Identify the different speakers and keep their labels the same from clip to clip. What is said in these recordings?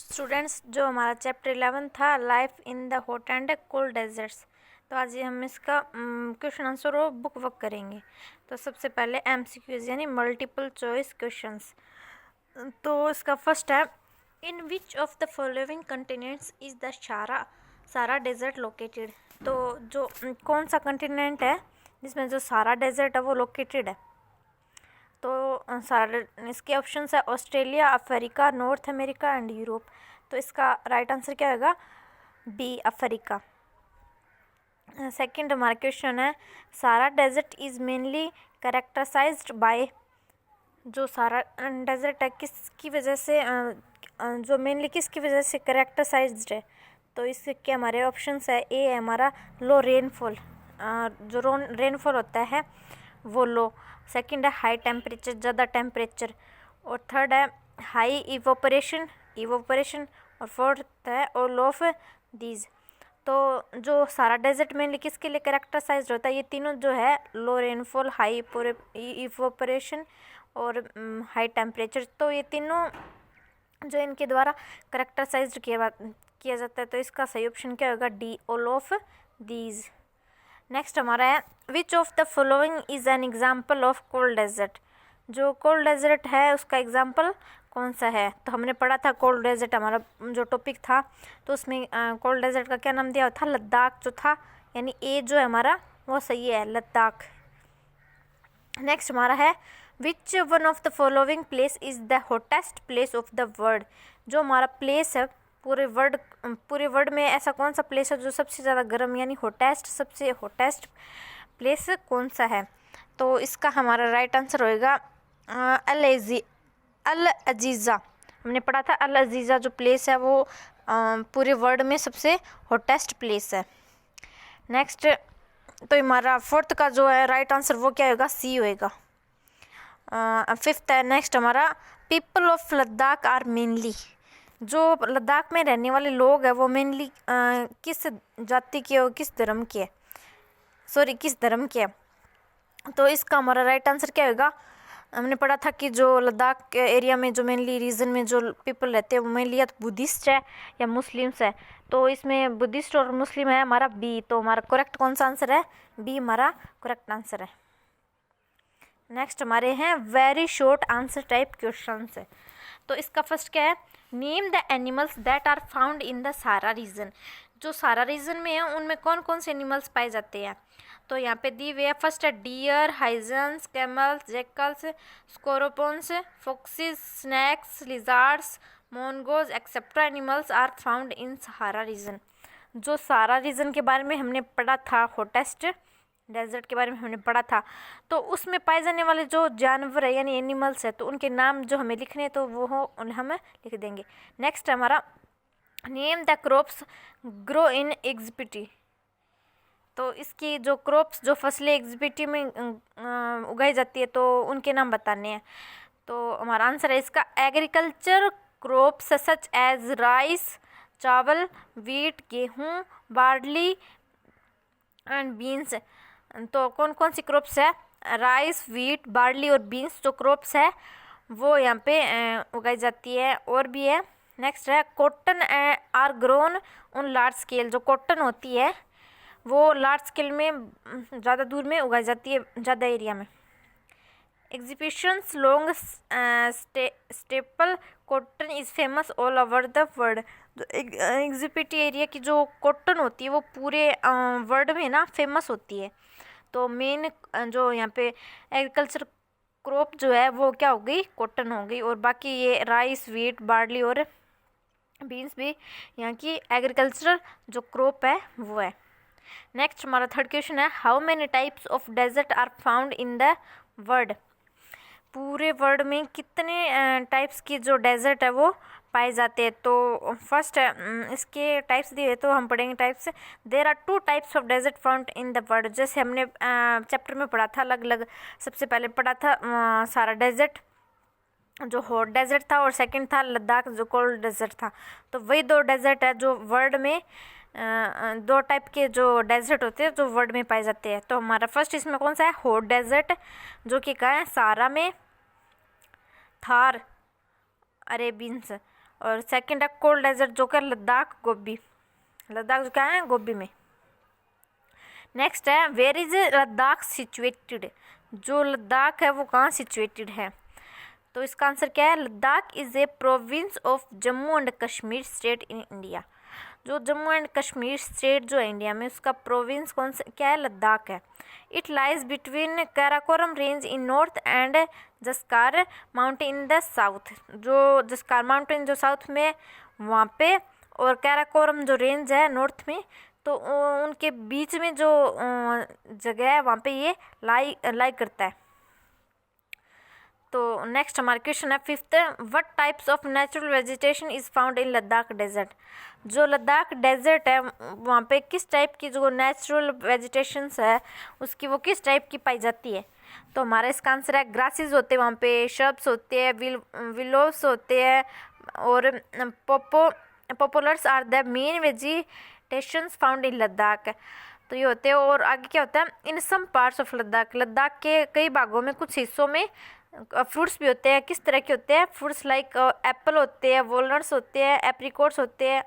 Speaker 1: Students, जो हमारा chapter 11 था life in the hot and cold deserts, तो आज हम इसका क्वेश्चन आंसर और बुक वर्क करेंगे। तो सबसे पहले एमसीक्यूज यानी मल्टीपल चॉइस क्वेश्चंस। तो इसका फर्स्ट है, in which of the following continents is the Sahara desert located. तो जो कौन सा कंटिनेंट है जिसमें जो सारा डेजर्ट है वो लोकेटेड है। तो सारे इसके ऑप्शंस है Australia, Africa, North America and Europe. तो इसका राइट आंसर क्या होगा? B, Africa. सेकंड हमारा क्वेश्चन है, सारा desert is mainly characterized by. जो सारा डेजर्ट है किसकी वजह से जो मेनली किसकी वजह से कैरेक्टराइज्ड है। तो इसके हमारे ऑप्शंस है, ए है हमारा लो रेनफॉल, जो रेनफॉल होता है वो लो। सेकंड है हाई टेम्परेचर, ज़्यादा टेम्परेचर। और थर्ड है हाई इवोपरेशन। और फोर्थ है ऑल ऑफ दीज। तो जो सारा डेजर्ट मेनली किसके लिए कैरेक्टराइज होता है, ये तीनों जो है लो रेनफॉल, हाई इवोपरेशन और हाई टेम्परेचर, तो ये तीनों जो इनके द्वारा कैरेक्टराइज किया जाता है। तो इसका सही ऑप्शन क्या होगा? D, all of these. Next हमारा है, which of the following is an example of cold desert. जो कोल्ड डेजर्ट है उसका एग्जाम्पल कौन सा है। तो हमने पढ़ा था कोल्ड डेजर्ट हमारा जो टॉपिक था, तो उसमें कोल्ड डेजर्ट का क्या नाम दिया था? लद्दाख जो था, यानी ए जो है हमारा वो सही है, लद्दाख। नेक्स्ट हमारा है, which one of the following place is the hottest place of the world. जो हमारा प्लेस है पूरे वर्ल्ड में ऐसा कौन सा प्लेस है जो सबसे ज़्यादा गर्म यानी सबसे हॉटेस्ट प्लेस कौन सा है। तो इसका हमारा राइट आंसर होएगा अल अजीज़ा। हमने पढ़ा था अल अजीज़ा जो प्लेस है वो पूरे वर्ल्ड में सबसे हॉटेस्ट प्लेस है। नेक्स्ट तो हमारा फोर्थ का जो है राइट आंसर वो क्या होगा? सी होएगा। फिफ्थ है नेक्स्ट हमारा, people of Ladakh are mainly. जो लद्दाख में रहने वाले लोग हैं वो मेनली किस जाति के और किस धर्म के हैं। तो इसका हमारा राइट आंसर क्या होगा? हमने पढ़ा था कि जो लद्दाख एरिया में जो मेनली रीजन में जो पीपल रहते हैं वो मेनली या तो बुद्धिस्ट है या मुस्लिम्स है। तो इसमें बुद्धिस्ट और मुस्लिम है हमारा बी। तो हमारा करेक्ट कौन सा आंसर है? बी हमारा करेक्ट आंसर है। नेक्स्ट हमारे हैं very short answer type questions है। तो इसका फर्स्ट क्या है, name the animals that are found in the Sahara region. जो सारा रीजन में है उनमें कौन कौन से एनिमल्स पाए जाते हैं। तो यहाँ पे दी हुई है, फर्स्ट है deer, hyenas, camels, jackals, scorpions, foxes, snakes, lizards, mongoose etcetera animals are found in Sahara region. जो सारा रीजन के बारे में हमने पढ़ा था, हॉटेस्ट डेजर्ट के बारे में हमने पढ़ा था, तो उसमें पाए जाने वाले जो जानवर है यानी एनिमल्स है तो उनके नाम जो हमें लिखने तो वो उन्हें हम लिख देंगे। नेक्स्ट हमारा, name the crops grow in एग्जिबिटी। तो इसकी जो क्रॉप्स जो फसलें एग्जिबिटी में उगाई जाती है तो उनके नाम बताने हैं। तो हमारा आंसर है इसका agriculture crops such as rice, चावल, वीट, गेहूँ, बार्ली एंड बीन्स। तो कौन कौन सी क्रॉप्स है? राइस, वीट, बार्ली और बीन्स जो क्रॉप्स है वो यहाँ पे उगाई जाती है। और भी है, नेक्स्ट है cotton are grown on large scale. जो कॉटन होती है वो लार्ज स्केल में ज़्यादा दूर में उगाई जाती है, ज़्यादा एरिया में। Exhibitions long staple cotton is famous all over the world. Exhibit area की जो कॉटन होती है वो पूरे वर्ल्ड में ना फेमस होती है। तो मेन जो यहाँ पे एग्रीकल्चर क्रॉप जो है वो क्या हो गई? कॉटन हो गई। और बाकी ये राइस, वीट, बार्ली और बीन्स भी यहाँ की एग्रीकल्चर जो क्रॉप है वो है। नेक्स्ट हमारा थर्ड क्वेश्चन है, how many types of desert are found in the world. पूरे वर्ल्ड में कितने टाइप्स की जो डेजर्ट है वो पाए जाते हैं। तो फर्स्ट है इसके टाइप्स दिए तो हम पढ़ेंगे types. There are 2 types of desert found in the world. जैसे हमने चैप्टर में पढ़ा था अलग अलग, सबसे पहले पढ़ा था सारा डेजर्ट जो हॉट डेजर्ट था और सेकंड था लद्दाख जो कोल्ड डेजर्ट था। तो वही 2 डेजर्ट है जो वर्ल्ड में 2 टाइप के जो डेजर्ट होते हैं जो वर्ल्ड में पाए जाते हैं। तो हमारा फर्स्ट इसमें कौन सा है? हॉट डेजर्ट, जो कि कहाँ है? सारा में, थार, अरेबियंस। और सेकंड है कोल्ड डेजर्ट जो कि लद्दाख गोबी, लद्दाख जो क्या है गोबी में। नेक्स्ट है वेयर इज लद्दाख सिचुएटेड, जो लद्दाख है वो कहाँ सिचुएटेड है। तो इसका आंसर क्या है, Ladakh is a province of Jammu and Kashmir state in India. जो जम्मू एंड कश्मीर स्टेट जो है इंडिया में, उसका प्रोविंस कौन सा क्या है, लद्दाख है। It lies between Karakoram range in north and Zanskar mountain in the south. जो जस्कार माउंटेन जो साउथ में वहाँ पे, और काराकोरम जो रेंज है नॉर्थ में, तो उनके बीच में जो जगह है वहाँ पे ये लाई करता है। तो नेक्स्ट हमारा क्वेश्चन है fifth, what types of natural vegetation is found in Ladakh desert. जो लद्दाख डेजर्ट है वहाँ पे किस टाइप की जो नेचुरल वेजिटेशंस है उसकी वो किस टाइप की पाई जाती है। तो हमारा इसका आंसर है ग्रासेस होते हैं वहाँ पे, शर्ब्स होते हैं, विलोव्स होते हैं, और poplars are the main vegetations found in Ladakh. तो ये होते हैं। और आगे क्या होता है, in some parts of Ladakh, Ladakh के कई भागों में कुछ हिस्सों में फ्रूट्स भी होते हैं। किस तरह के होते हैं फ्रूट्स, लाइक एप्पल होते हैं, वॉलनट्स होते हैं, एप्रिकॉट्स होते हैं।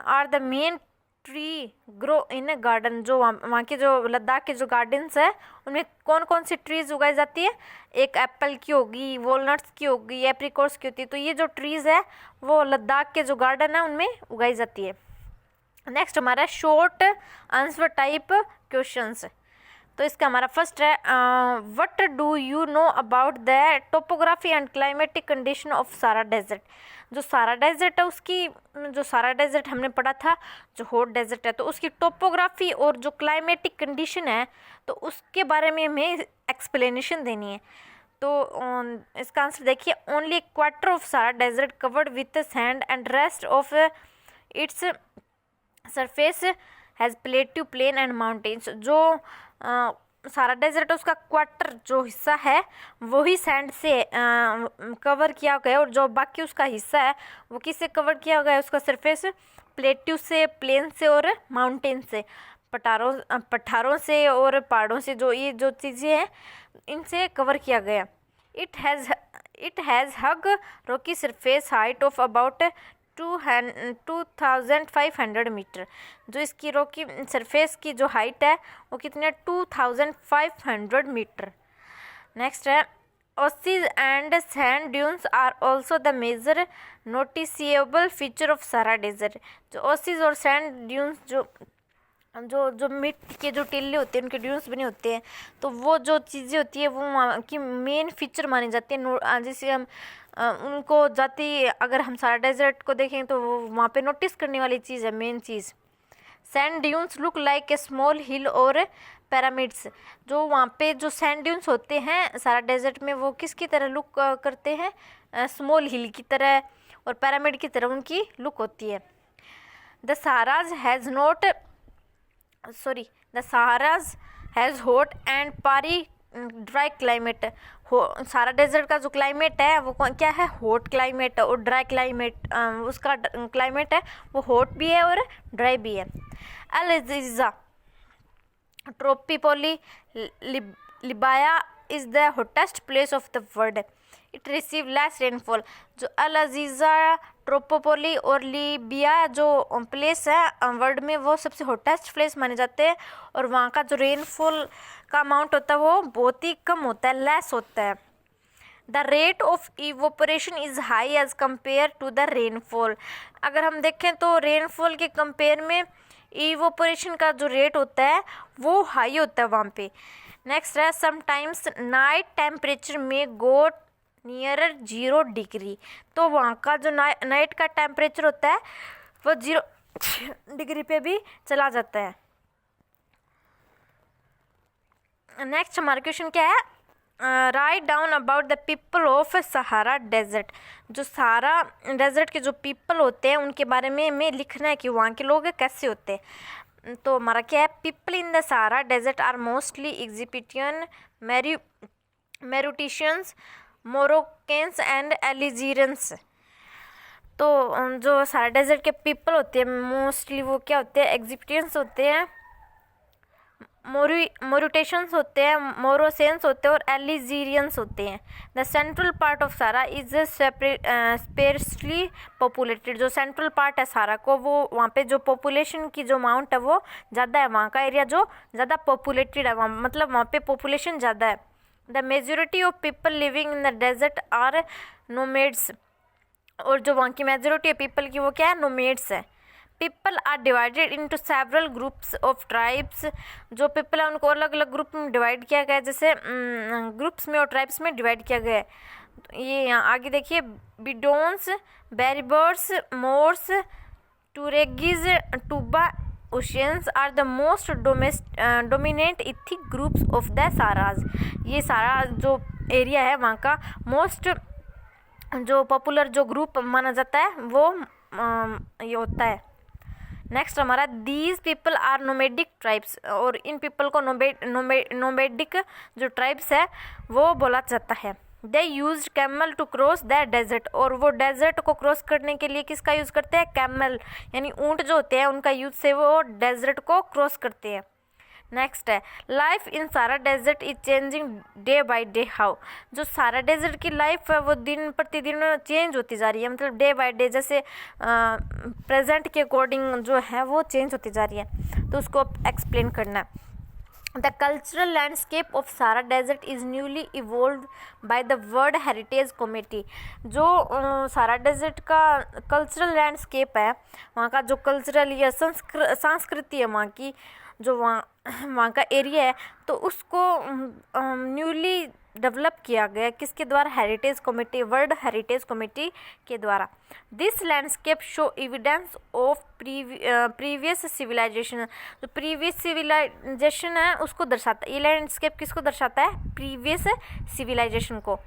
Speaker 1: Are the main tree grow in garden. जो वहाँ के जो लद्दाख के जो गार्डन्स है उनमें कौन कौन सी ट्रीज उगाई जाती है, एक एप्पल की होगी, वॉलनट्स की होगी, एप्रिकॉट्स की होती है। तो ये जो ट्रीज है वो लद्दाख के जो गार्डन है उनमें उगाई जाती है। नेक्स्ट हमारा शॉर्ट आंसर टाइप क्वेश्चंस। तो इसका हमारा फर्स्ट है, what do you know about the topography and climatic condition of सारा डेजर्ट। जो सारा डेजर्ट है उसकी, जो सारा डेजर्ट हमने पढ़ा था जो हॉट डेजर्ट है, तो उसकी टोपोग्राफी और जो क्लाइमेटिक कंडीशन है तो उसके बारे में हमें एक्सप्लेनेशन देनी है। तो इसका आंसर देखिए, ओनली क्वार्टर ऑफ सारा desert covered with sand and rest of its surface has plateau plain and mountains. जो सारा डेजर्ट उसका क्वार्टर जो हिस्सा है वही सैंड से कवर किया गया, और जो बाकी उसका हिस्सा है वो किससे कवर किया गया है, उसका सरफेस प्लेट्यू से, प्लेन से और माउंटेन से, पठारों से और पहाड़ों से, जो ये जो चीज़ें हैं इनसे कवर किया गया। It has huge rocky surface height of about 2500 metre. जो इसकी रॉकी सरफेस की जो हाइट है वो कितने, 2500 मीटर। नेक्स्ट है, oases and sand dunes are also the major noticeable feature of सारा डेजर्ट। जो ओसीज और सैंड ड्यून्स जो जो जो मिट्टी के जो टीले होते हैं उनके ड्यून्स बने होते हैं, तो वो जो चीज़ें होती है वो वहाँ की मेन फीचर मानी जाती है। जैसे हम उनको जाती, अगर हम सारा डेजर्ट को देखें तो वो वहाँ पे नोटिस करने वाली चीज़ है, मेन चीज़। Sand dunes look like a small hill और पिरामिड्स। जो वहाँ पे जो सैंड ड्यून्स होते हैं सारा डेजर्ट में वो किसकी तरह लुक करते हैं, स्मॉल हिल की तरह और पिरामिड की तरह उनकी लुक होती है। The Sahara's has hot and पारी ड्राई क्लाइमेट। सारा डेजर्ट का जो क्लाइमेट है वो क्या है, हॉट क्लाइमेट, और ड्राई क्लाइमेट उसका क्लाइमेट है वो हॉट भी है और ड्राई भी है। Al Aziziya Tripoli Libya is the hottest place of the world. It receive less rainfall. जो अल अजीज़ा, ट्रोपोपोली और लीबिया जो प्लेस है वर्ल्ड में वो सबसे हॉटेस्ट प्लेस माने जाते हैं, और वहाँ का जो रेनफॉल का अमाउंट होता है वो बहुत ही कम होता है, लेस होता है। The rate of evaporation is high as compare to the rainfall. अगर हम देखें तो रेनफॉल के कंपेयर में इवोपरेशन का जो रेट होता है वो हाई होता है वहाँ पे। नेक्स्ट है, समटाइम्स नाइट टेम्परेचर में गो नियरर 0 डिग्री। तो वहाँ का जो नाइट का टेम्परेचर होता है वो 0 डिग्री पे भी चला जाता है। नेक्स्ट हमारा क्वेश्चन क्या है, write down about the people of Sahara desert. जो सहारा डेजर्ट के जो पीपल होते हैं उनके बारे में हमें लिखना है कि वहाँ के लोग कैसे होते हैं। तो हमारा क्या है, people in the Sahara desert are mostly Egyptian, Mauritanians, Moroccans and Algerians. तो जो सहारा डेजर्ट के पीपल होते हैं मोस्टली वो क्या होते हैं, इजिप्टियंस होते हैं, मोरिटेशंस होते हैं, मोरोसेंस होते हैं और एलिजीरियंस होते हैं। द सेंट्रल पार्ट ऑफ सारा इज स्पेर्सली पॉपुलेटेड। जो सेंट्रल पार्ट है सारा को, वो वहाँ पे जो पॉपुलेशन की जो अमाउंट है वो ज़्यादा है, वहाँ का एरिया जो ज़्यादा पॉपुलेटेड है, मतलब वहाँ पे पॉपुलेशन ज़्यादा है। The majority of people living in the desert are nomads. और जो वहाँ की मेजोरिटी है पीपल की वो क्या है, नोमेड्स है। People are divided into several groups of tribes. जो पीपल है उनको अलग अलग ग्रुप में डिवाइड किया गया है, जैसे ग्रुप्स में और ट्राइब्स में डिवाइड किया गया है। तो ये यहाँ आगे देखिए, Bedouins, Berbers, Moors, Tuaregs, Tubu ओशियंस are the most dominant ethic groups of the Saharas. ये सारा जो एरिया है वहाँ का मोस्ट जो पॉपुलर जो ग्रुप माना जाता है वो ये होता है। नेक्स्ट हमारा, these people are nomadic tribes. और इन पीपल को नोमेडिक जो ट्राइब्स है वो बोला जाता है। They use camel to cross the desert. और वो डेजर्ट को क्रॉस करने के लिए किसका यूज़ करते हैं, कैमल, यानी ऊँट जो होते हैं उनका यूज से वो डेजर्ट को क्रॉस करते हैं। नेक्स्ट है, लाइफ इन सारा desert is changing day by day. How. जो सारा डेजर्ट की लाइफ है वो दिन प्रतिदिन चेंज होती जा रही है, मतलब डे बाय डे, जैसे प्रेजेंट के अकॉर्डिंग जो है वो चेंज होती जा रही है, तो उसको एक्सप्लेन करना है। द कल्चरल लैंडस्केप ऑफ सारा desert is newly evolve by the world heritage committee. जो सारा डेजर्ट का कल्चरल लैंडस्केप है, वहाँ का जो कल्चरल या संस्कृति है वहाँ की, जो वहाँ का एरिया है, तो उसको न्यूली डेवलप किया गया किसके द्वारा, heritage committee, world heritage committee के द्वारा। This landscape show evidence of previous civilisation. जो प्रीवियस सिविलाइजेशन है उसको दर्शाता है, ये लैंडस्केप किसको दर्शाता है, प्रीवियस सिविलाइजेशन को।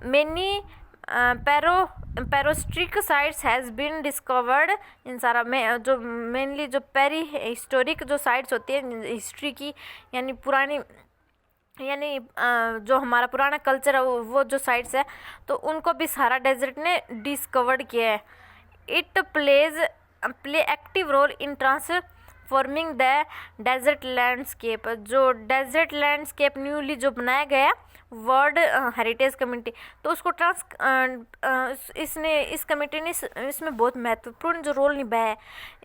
Speaker 1: Many prehistoric sites has been discovered in Sahara में। जो मेनली जो पेरी हिस्टोरिक जो साइट्स होती है हिस्ट्री की, यानी पुरानी, यानी जो हमारा पुराना कल्चर है वो जो साइट्स है, तो उनको भी सारा डेजर्ट ने डिस्कवर्ड किया है। It play active role in transforming the desert landscape. जो डेजर्ट लैंडस्केप न्यूली जो बनाया गया वर्ल्ड हेरिटेज कमेटी, तो उसको इस कमेटी ने इसमें बहुत महत्वपूर्ण जो रोल निभाया है,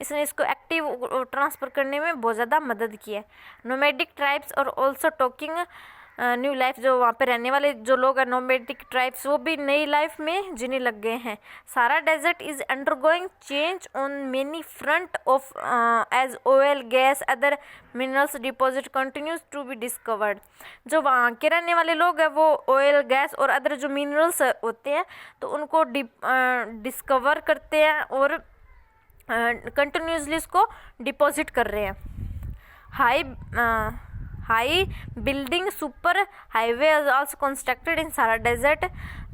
Speaker 1: इसने इसको एक्टिव ट्रांसफर करने में बहुत ज़्यादा मदद की है। नोमैडिक ट्राइब्स और ऑल्सो टॉकिंग न्यू लाइफ। जो वहाँ पे रहने वाले जो लोग हैं नोमैडिक ट्राइब्स, वो भी नई लाइफ में जीने लग गए हैं। Sahara desert is undergoing change on many front of as oil, gas, other minerals deposit continues to be discovered. जो वहाँ के रहने वाले लोग हैं वो ऑयल, गैस और अदर जो मिनरल्स होते हैं तो उनको डिस्कवर करते हैं और कंटिन्यूसली इसको डिपॉजिट कर रहे हैं। High building super highway also constructed in सारा डेजर्ट।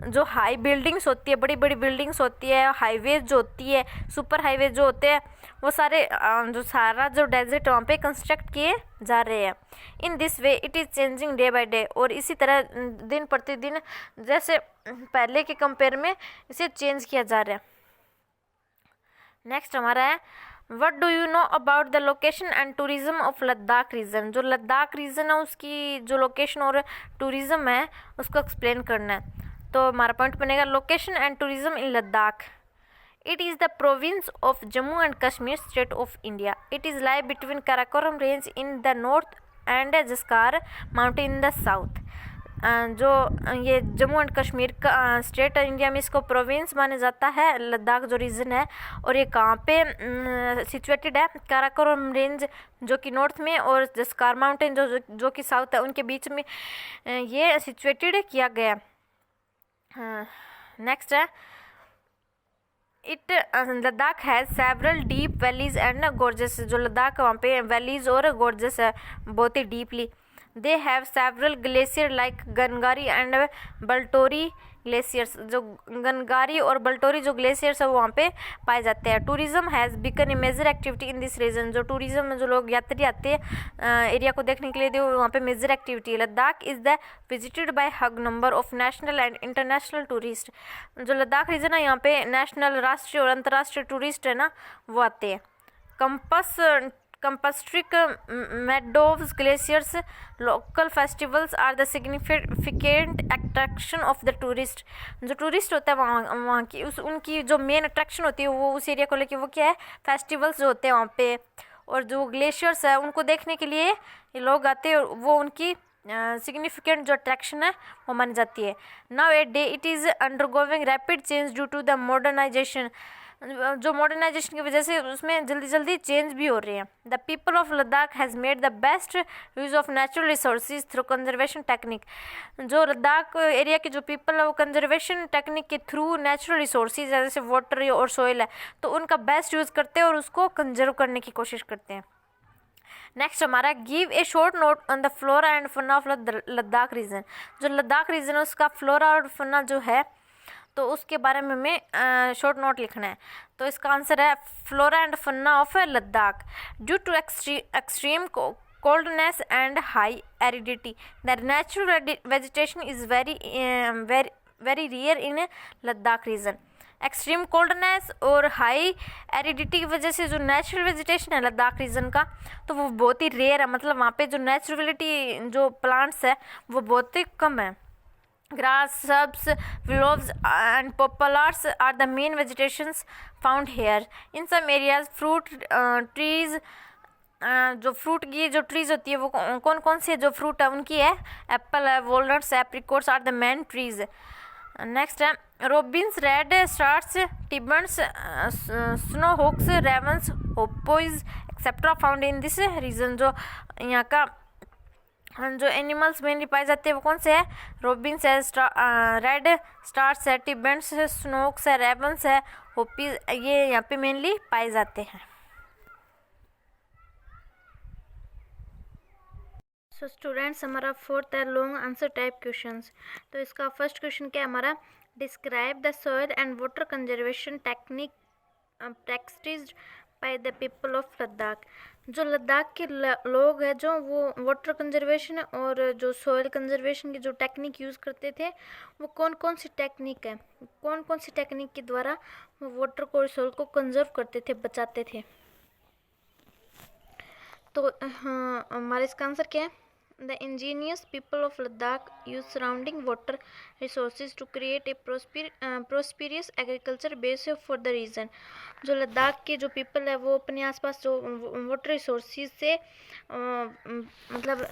Speaker 1: जो हाई बिल्डिंग्स होती है, बड़ी बड़ी बिल्डिंग्स होती है, हाईवेज जो होती है, सुपर हाईवे जो होते हैं, वो सारे जो सारा जो डेजर्ट वहाँ पे कंस्ट्रक्ट किए जा रहे हैं। In this way it is changing day by day. और इसी तरह दिन प्रतिदिन जैसे पहले के कंपेयर में इसे चेंज किया जा रहा है। नेक्स्ट हमारा है, what do you know about the location and tourism of Ladakh region. जो लद्दाख रीजन है उसकी जो लोकेशन और टूरिज़्म है उसको एक्सप्लेन करना है। तो हमारा पॉइंट बनेगा, location and tourism in Ladakh. It is the province of Jammu and Kashmir, state of India. It is lie between Karakoram range in the north and Zanskar mountain in the south. जो ये जम्मू एंड कश्मीर का स्टेट इंडिया में इसको प्रोविंस माना जाता है, लद्दाख जो रीजन है। और ये कहाँ पे सिचुएटेड है, काराकोरम रेंज जो कि नॉर्थ में और जस्कार माउंटेन जो कि साउथ है, उनके बीच में ये सिचुएटेड किया गया। नेक्स्ट है, Ladakh has several deep valleys and gorges. जो लद्दाख वहाँ पे वैलीज और गोर्जेस है बहुत ही deeply. They have several glacier like Gangri and Baltoro glaciers. जो गनगारी और बल्टोरी जो ग्लेशियर्स है वो वहाँ पे पाए जाते हैं। Tourism has become a major activity in this region. जो टूरिज्म में जो लोग यात्री आते हैं एरिया को देखने के लिए, तो वहाँ पे मेजर एक्टिविटी है। Ladakh is the visited by hug number of national and international tourist. जो लद्दाख रीजन है यहाँ पे नेशनल, राष्ट्रीय और अंतर्राष्ट्रीय टूरिस्ट है ना वो आते हैं। compulsory meadows, glaciers, local festivals are the significant attraction of the tourist. जो टूरिस्ट होता है वहाँ की उनकी जो मेन अट्रैक्शन होती है वो उस एरिया को लेके वो क्या है, फेस्टिवल्स जो होते हैं वहाँ पे, और जो ग्लेशियर्स है उनको देखने के लिए ये लोग आते हैं, और वो उनकी सिग्निफिकेंट जो अट्रैक्शन है वो मानी जाती है. Now a day it is undergoing rapid change due to the modernisation. जो मॉडर्नाइजेशन की वजह से उसमें जल्दी जल्दी चेंज भी हो रहे हैं. The people of Ladakh has made the best use of natural resources through conservation technique. जो लद्दाख एरिया के जो पीपल है वो कंजर्वेशन टेक्निक के थ्रू नेचुरल रिसोर्सेज जैसे वाटर और सॉइल है तो उनका बेस्ट यूज़ करते हैं और उसको कंजर्व करने की कोशिश करते हैं. नेक्स्ट हमारा give a short note on the flora and fauna of Ladakh region. जो लद्दाख रीजन है उसका फ्लोरा और फना जो है तो उसके बारे में हमें शॉर्ट नोट लिखना है. तो इसका आंसर है flora and fauna of Ladakh. Due to extreme coldness and high aridity, the natural vegetation is very rare in Ladakh region. Extreme coldness और हाई एरिडिटी की वजह से जो नेचुरल वेजिटेशन है लद्दाख रीजन का तो वो बहुत ही रेयर है. मतलब वहाँ पे जो नेचुरलिटी जो प्लांट्स है वो बहुत ही कम है. Grass, shrubs, willows and poplars are the main vegetations found here. In some areas fruit trees, जो फ्रूट की जो ट्रीज होती है वो कौन कौन से जो फ्रूट है उनकी है, एप्पल है, walnuts, apricots are the main trees. Next है robins, redstarts, Tibetans, snow hawks, ravens, hoopoes etcetera found in this region. जो यहाँ का जो एनिमल्स मेनली पाए जाते हैं वो कौन से है, रोबिन्स है, रेड स्टार्स है, टिबन्स है, स्नोक्स है, रेवंस है, होपीज, ये यहाँ पे मेनली पाए जाते हैं. सो स्टूडेंट्स हमारा फोर्थ है लॉन्ग आंसर टाइप क्वेश्चंस. तो इसका फर्स्ट क्वेश्चन क्या है हमारा, describe the soil and water conservation technique practised by the people of Ladakh. जो लद्दाख के लोग हैं जो वो वाटर कंजर्वेशन और जो सॉइल कंजर्वेशन की जो टेक्निक यूज़ करते थे वो कौन कौन सी टेक्निक है, कौन कौन सी टेक्निक के द्वारा वो वाटर को, सॉइल को कंजर्व करते थे, बचाते थे. तो हाँ हमारा इसका आंसर क्या है, the ingenious people of Ladakh use surrounding water resources to create a prosperous agriculture base for the region. जो लद्दाख के जो पीपल है वो अपने आसपास जो वाटर रिसोर्सेज से मतलब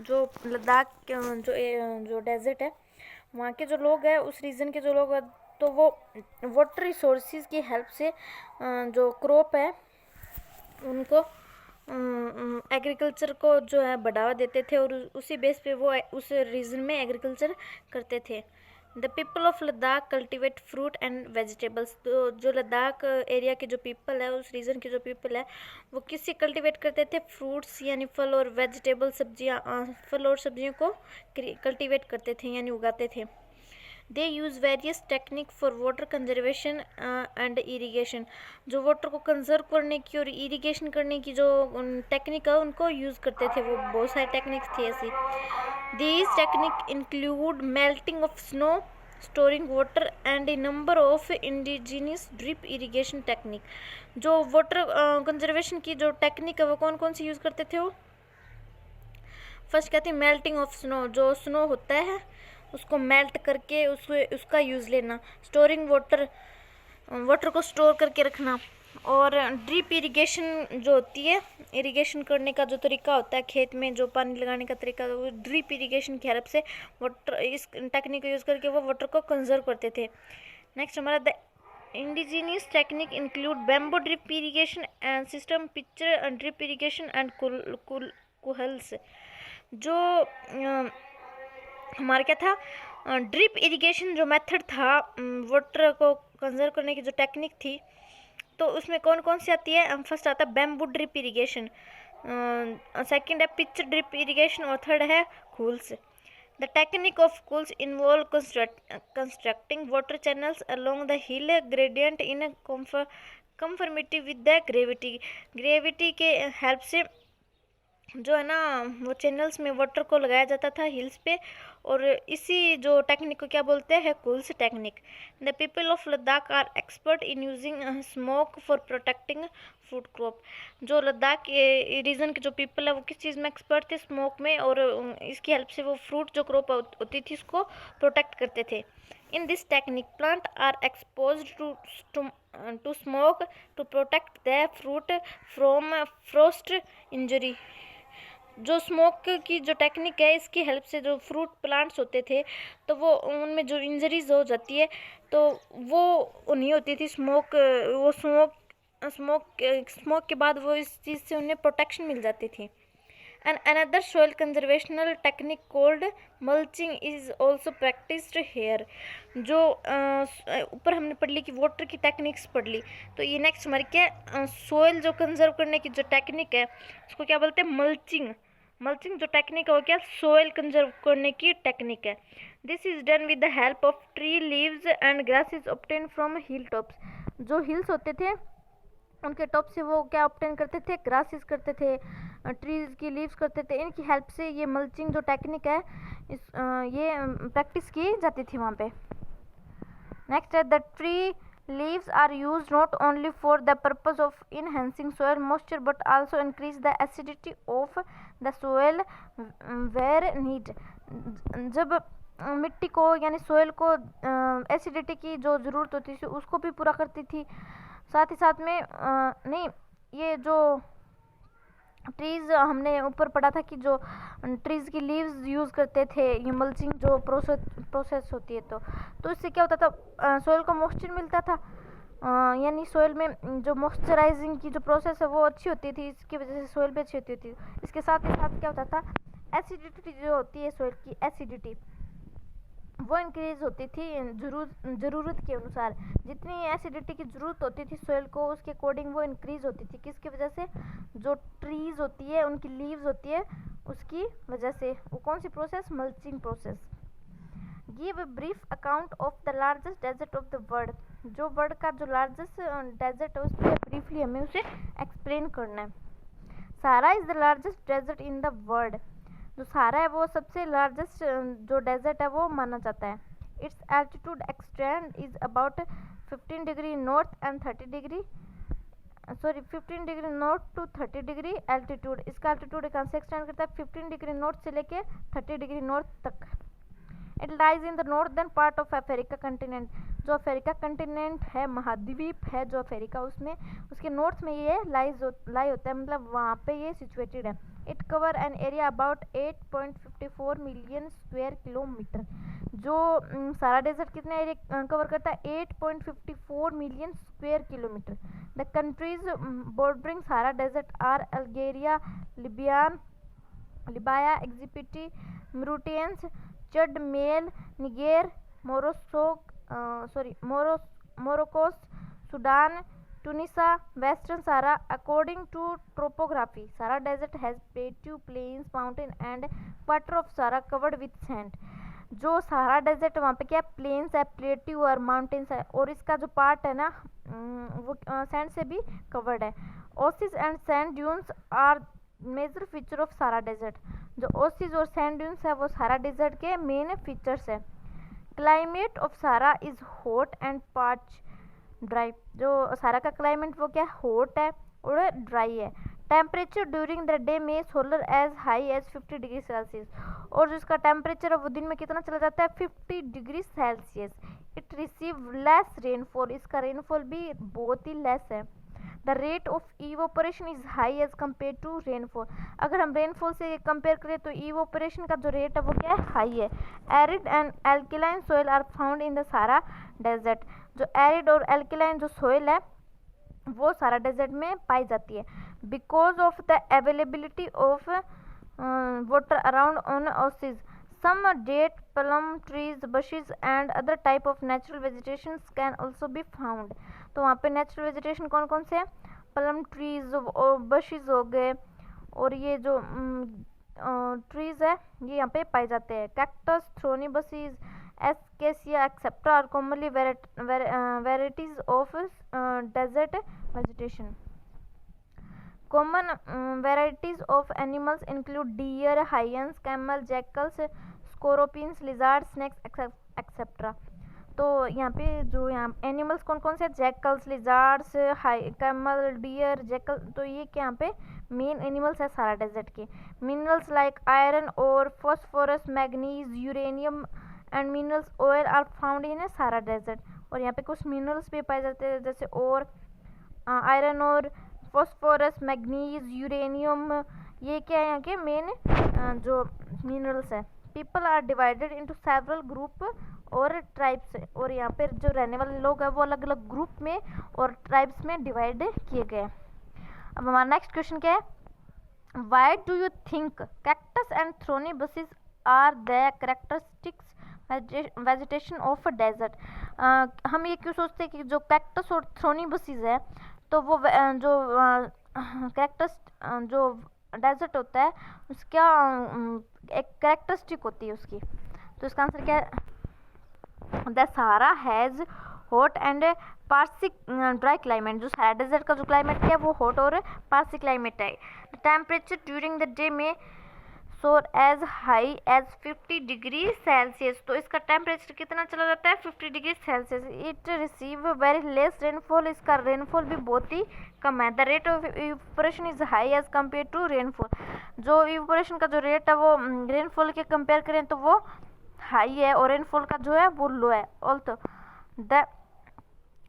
Speaker 1: जो लद्दाख जो डेजर्ट है वहाँ के जो लोग हैं उस रीजन के जो लोग हैं तो वो वाटर रिसोर्सेज की हेल्प से जो क्रॉप है उनको एग्रीकल्चर को जो है बढ़ावा देते थे और उसी बेस पे वो उस रीजन में एग्रीकल्चर करते थे. The people of Ladakh cultivate fruit and vegetables. तो जो लद्दाख एरिया के जो पीपल है उस रीजन के जो पीपल है वो किससे कल्टिवेट करते थे, फ्रूट्स यानी फल और वेजिटेबल सब्जियाँ, फल और सब्जियों को कल्टिवेट करते थे यानी उगाते थे. They use various technique for water conservation and irrigation. जो वाटर को कंजर्व करने की और इरीगेशन करने की जो टेक्निक है उनको यूज़ करते थे, वो बहुत सारी टेक्निक्स थी ऐसी. These technique include melting of snow, storing water and A number of indigenous drip irrigation technique. जो वाटर कंजर्वेशन की जो टेक्निक है वो कौन कौन सी यूज़ करते थे वो, फर्स्ट कहते हैं मेल्टिंग ऑफ स्नो. जो स्नो होता है उसको मेल्ट करके उसका यूज़ लेना. स्टोरिंग वाटर, वाटर को स्टोर करके रखना. और ड्रिप इरिगेशन जो होती है, इरिगेशन करने का जो तरीका होता है खेत में जो पानी लगाने का तरीका, वो ड्रिप इरिगेशन की हेल्प से वाटर, इस टेक्निक को यूज़ करके वो वाटर को कंजर्व करते थे. नेक्स्ट हमारा the indigenous technique include bamboo drip irrigation and system, pitcher drip irrigation and kuhls. जो हमारा क्या था, ड्रिप इरिगेशन जो मेथड था वाटर को कंजर्व करने की जो टेक्निक थी तो उसमें कौन कौन सी आती है, फर्स्ट आता है बैम्बू ड्रिप इरिगेशन, सेकंड है पिच ड्रिप इरिगेशन और थर्ड है cools. The technique of cools involve constructing water channels along the hill gradient in conformity with the gravity. Gravity के हेल्प से जो है ना वो चैनल्स में वाटर को लगाया जाता था हिल्स पे, और इसी जो टेक्निक को क्या बोलते हैं, kuhls technique. The people of Ladakh are expert in using smoke for protecting food crop. जो लद्दाख रीजन के जो पीपल है वो किस चीज़ में एक्सपर्ट थे, स्मोक में, और इसकी हेल्प से वो फ्रूट जो क्रॉप होती थी उसको प्रोटेक्ट करते थे। In this technique plant are expose to smoke to protect the fruit from frost injury. जो स्मोक की जो टेक्निक है इसकी हेल्प से जो फ्रूट प्लांट्स होते थे तो वो उनमें जो इंजरीज हो जाती है तो वो नहीं होती थी। स्मोक के बाद वो इस चीज़ से उन्हें प्रोटेक्शन मिल जाती थी। And another soil conservational technique called mulching is also practised here. जो ऊपर हमने पढ़ ली कि वाटर की टेक्निक्स पढ़ ली, तो ये नेक्स्ट हमारी क्या सोइल जो कंजर्व करने की जो टेक्निक है उसको क्या बोलते हैं, मल्चिंग। मल्चिंग जो टेक्निक है वो क्या, सोइल कंजर्व करने की टेक्निक है। This is done with the help of tree leaves and grasses obtain from hill tops. जो हिल्स होते थे उनके टॉप से वो क्या ऑब्टेन करते थे, ग्रासेस करते थे, ट्रीज की लीव्स करते थे। इनकी हेल्प से ये मल्चिंग जो टेक्निक है ये प्रैक्टिस की जाती थी वहाँ पे। नेक्स्ट है the tree leaves are used not only for the purpose of enhancing soil moisture but also increase the acidity of the soil where need। जब मिट्टी को यानी सोयल को एसिडिटी की जो ज़रूरत होती थी उसको भी पूरा करती थी। साथ ही साथ में नहीं, ये जो ट्रीज़ हमने ऊपर पढ़ा था कि जो ट्रीज़ की लीव्स यूज़ करते थे, ये मल्चिंग जो प्रोसेस होती है तो इससे क्या होता था, सोयल को मॉइस्चर मिलता था, यानी सोयल में जो मॉइस्चराइजिंग की जो प्रोसेस है वो अच्छी होती थी, इसकी वजह से सोयल भी अच्छी होती थी। इसके साथ ही साथ क्या होता था, एसिडिटी जो होती है सोयल की एसिडिटी वो इंक्रीज होती थी ज़रूरत के अनुसार। जितनी एसिडिटी की ज़रूरत होती थी सोयल को उसके अकॉर्डिंग वो इंक्रीज होती थी। किसकी वजह से, जो ट्रीज़ होती है उनकी लीव्स होती है उसकी वजह से। वो कौन सी process, mulching process. Give a brief account of the largest desert of the world. जो वर्ल्ड का जो लार्जेस्ट डेजर्ट है उस पर ब्रीफली हमें उसे एक्सप्लेन करना है। Sahara is the largest desert in the world. जो सहारा है वो सबसे लार्जेस्ट जो डेजर्ट है वो माना जाता है। Its altitude extend is about 15 degree north and 15 degree north to 30 degree altitude. इसका एल्टीट्यूड कहाँ से एक्सटेंड करता है, 15 डिग्री नॉर्थ से लेके 30 डिग्री नॉर्थ तक। It lies in the northern part of Africa continent. जो अफ्रीका कंटिनेंट है, महाद्वीप है जो अफ्रीका, उसमें उसके नॉर्थ में ये लाई होता है, मतलब वहाँ पे ये सिचुएटेड है। It cover an area about 8.54 million square kilometre. जो सारा डेजर्ट कितने एरिया कवर करता है, 8.54 million square kilometre. The countries bordering Sahara desert are Algeria, Libya, Egypt, Mauritius, Chad, Mali, nigger, मोरोकोस, Sudan, Tunisia, Western Sahara. According to topography, Sahara Desert has plateau, plains, mountain and quarter of Sahara covered with sand. जो Sahara desert वहाँ पे क्या planes है, plateau और mountains है, और इसका जो पार्ट है ना वो सैंड से भी कवर्ड है। Oasis and sand dunes are major feature of Sahara desert. जो ओसिस और सैंड ड्यून्स है वो सहारा डेजर्ट के मेन फीचर्स है। Climate of Sahara is hot and parch dry. जो सारा का क्लाइमेट वो क्या हॉट है और ड्राई है। टेम्परेचर ड्यूरिंग द डे में solar as high as 50 degree Celsius. और जो इसका टेम्परेचर है वो दिन में कितना चला जाता है, 50 degree Celsius. It receive less rainfall. इसका रेनफॉल भी बहुत ही लेस है। The rate of evaporation is high as compare to rainfall. अगर हम रेनफॉल से कंपेयर करें तो इवोपरेशन का जो रेट है वो क्या है, हाई है। Arid and alkaline soil are found in the Sahara desert. जो एरिड और एल्किलाइन जो सोयल है वो सहारा डेजर्ट में पाई जाती है। Because of the availability of water around on oasis, some date, plum trees, bushes and other type of natural vegetations can also be found। तो वहाँ पे नेचुरल वेजिटेशन कौन कौन से हैं, प्लम ट्रीज और बशेज हो गए, और ये जो ट्रीज है ये यहाँ पे पाए जाते हैं। Cactus, thorny bushes, acacia etcetera are commonly varieties of desert vegetation. Common varieties of animals include deer, hyens, camel, jackals, scorpions, lizards, snakes, etc. तो यहाँ पे जो यहाँ एनिमल्स कौन कौन से, jackals, lizards, camel, deer, jackal, तो ये क्या यहाँ पे मेन एनिमल्स है सारा डेजर्ट के. मिनरल्स लाइक आयरन और phosphorus, manganese, uranium and minerals oil are found in सारा डेजर्ट. और यहाँ पे कुछ मिनरल्स भी पाए जाते हैं जैसे और आयरन और फॉस्फोरस, मैग्नीज, यूरेनियम, ये क्या है यहाँ के मेन जो मिनरल्स है. People are divided into several group और ट्राइब्स, और यहाँ पे जो रहने वाले लोग हैं वो अलग अलग ग्रुप में और ट्राइब्स में डिवाइड किए गए. अब हमारा नेक्स्ट क्वेश्चन क्या है, why do you think cactus and thorny bushes are the characteristics vegetation of desert. हम ये क्यों सोचते हैं कि जो कैक्टस और थ्रोनी बसेस है तो वो जो कैक्टस जो डेजर्ट होता है उसका एक कैरेक्टरिस्टिक होती है उसकी. तो इसका आंसर क्या है, the Sahara has hot and parched dry climate. जो सहारा डेजर्ट का जो क्लाइमेट है वो हॉट और पार्सी क्लाइमेट है. टेम्परेचर ड्यूरिंग द डे में सोर as high as 50 degree Celsius. तो इसका टेम्परेचर कितना चला जाता है, 50 degree Celsius. It receive very less rainfall. इसका रेनफॉल भी बहुत ही कम है. The rate of evaporation is high as compare to rainfall. जो इवेपोरेशन का जो रेट है वो रेनफॉल के कंपेयर करें तो वो हाई है और रेनफॉल का जो है वो लो है. Also the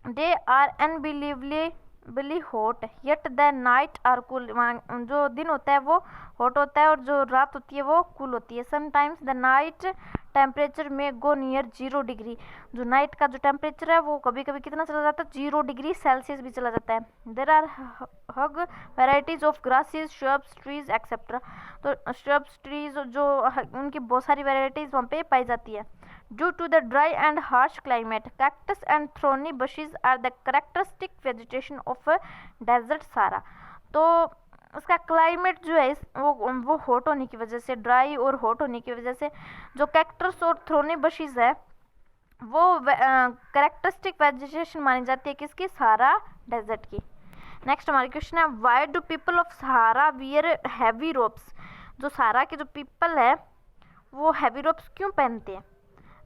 Speaker 1: day are unbelievably hot yet the night are cool. जो दिन होता है वो हॉट होता है और जो रात होती है वो कूल होती है. समटाइम्स द नाइट टेम्परेचर में गो नियर 0 डिग्री. जो नाइट का जो टेम्परेचर है वो कभी कभी कितना चला जाता है, 0 डिग्री सेल्सियस भी चला जाता है. There are huge varieties of grasses, shrubs, trees etcetera. तो श्रब्स, ट्रीज जो उनकी बहुत सारी वेराइटीज वहाँ पे पाई जाती है. Due to the dry and harsh climate cactus and thorny bushes are the characteristic vegetation of desert Sahara. तो उसका क्लाइमेट जो है वो हॉट होने की वजह से, ड्राई और हॉट होने की वजह से जो कैक्टस और थ्रोनी बशेज है वो कैरेक्टरिस्टिक वेजिटेशन मानी जाती है किसकी, सहारा डेजर्ट की. नेक्स्ट हमारी क्वेश्चन है, why do people of Sahara wear heavy ropes. जो सहारा के जो पीपल है वो हैवी रोब्स क्यों पहनते हैं.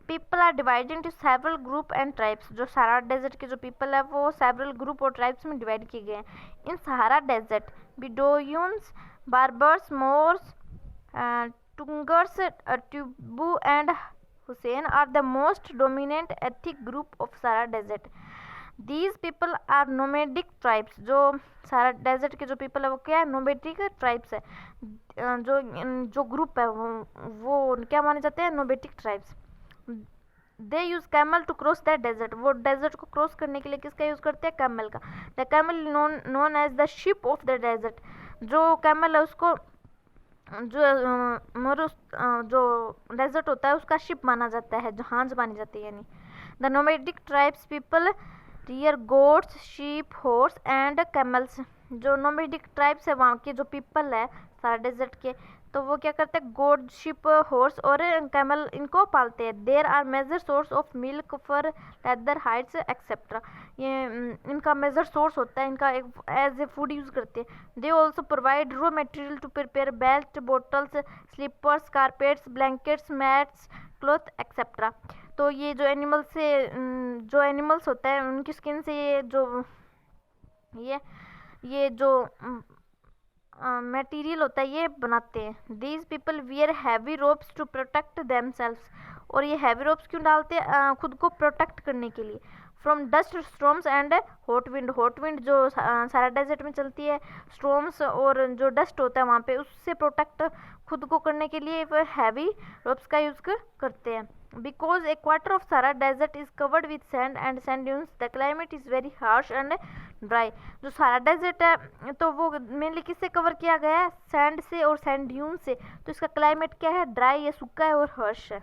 Speaker 1: People are divided into several group and tribes. जो सहारा डेजर्ट के जो पीपल है वो सेवरल ग्रुप और ट्राइब्स में डिवाइड किए गए हैं. In Sahara desert Bedouins, Berbers, Moors, Tuaregs, Tubu and Hussain are the most dominant ethnic group of Sahara desert. These people are nomadic tribes. जो सहारा डेजर्ट के जो पीपल है वो क्या है, नोमेडिक ट्राइब्स है. जो ग्रुप है वो क्या माने जाते हैं, nomadic tribes. They use camel to cross the desert. वो डेजर्ट को क्रॉस करने के लिए किसका यूज करते हैं, कैमल का. The camel known as the ship of the desert. जो कैमल है उसको जो डेजर्ट होता है उसका शिप माना जाता है, जहाज मानी जाती है. यानी the nomadic tribes people rear goats, sheep, horse and camels. जो नोमेडिक ट्राइब्स है वहाँ के जो पीपल है सारा डेजर्ट के तो वो क्या करते हैं, गोट, शिप, हॉर्स और कैमल इनको पालते हैं. There are major source of milk, fur, leather, hides etcetera. ये इनका मेजर सोर्स होता है, इनका एक एज ए फूड यूज़ करते हैं. They also provide raw material to prepare belt, bottles, slippers, carpets, blankets, mats, cloth etcetera. तो ये जो एनिमल्स होता है उनकी स्किन से ये जो मटेरियल होता है ये बनाते हैं. These people wear heavy robes to protect themselves. और ये हैवी रोप्स क्यों डालते हैं, खुद को प्रोटेक्ट करने के लिए. From dust storms and hot wind. Hot wind जो सारा डेजर्ट में चलती है, स्टॉर्म्स और जो डस्ट होता है वहाँ पे उससे प्रोटेक्ट खुद को करने के लिए वो हैवी रोप्स का यूज़ करते हैं. बिकॉज ए क्वार्टर ऑफ सारा desert is covered with sand and sand dunes the climate is very harsh and dry. जो सारा डेजर्ट है तो वो मेनली किससे कवर किया गया है, सैंड से और सैंड ड्यून से. तो इसका क्लाइमेट क्या है, ड्राई है, सूखा है और हर्ष है.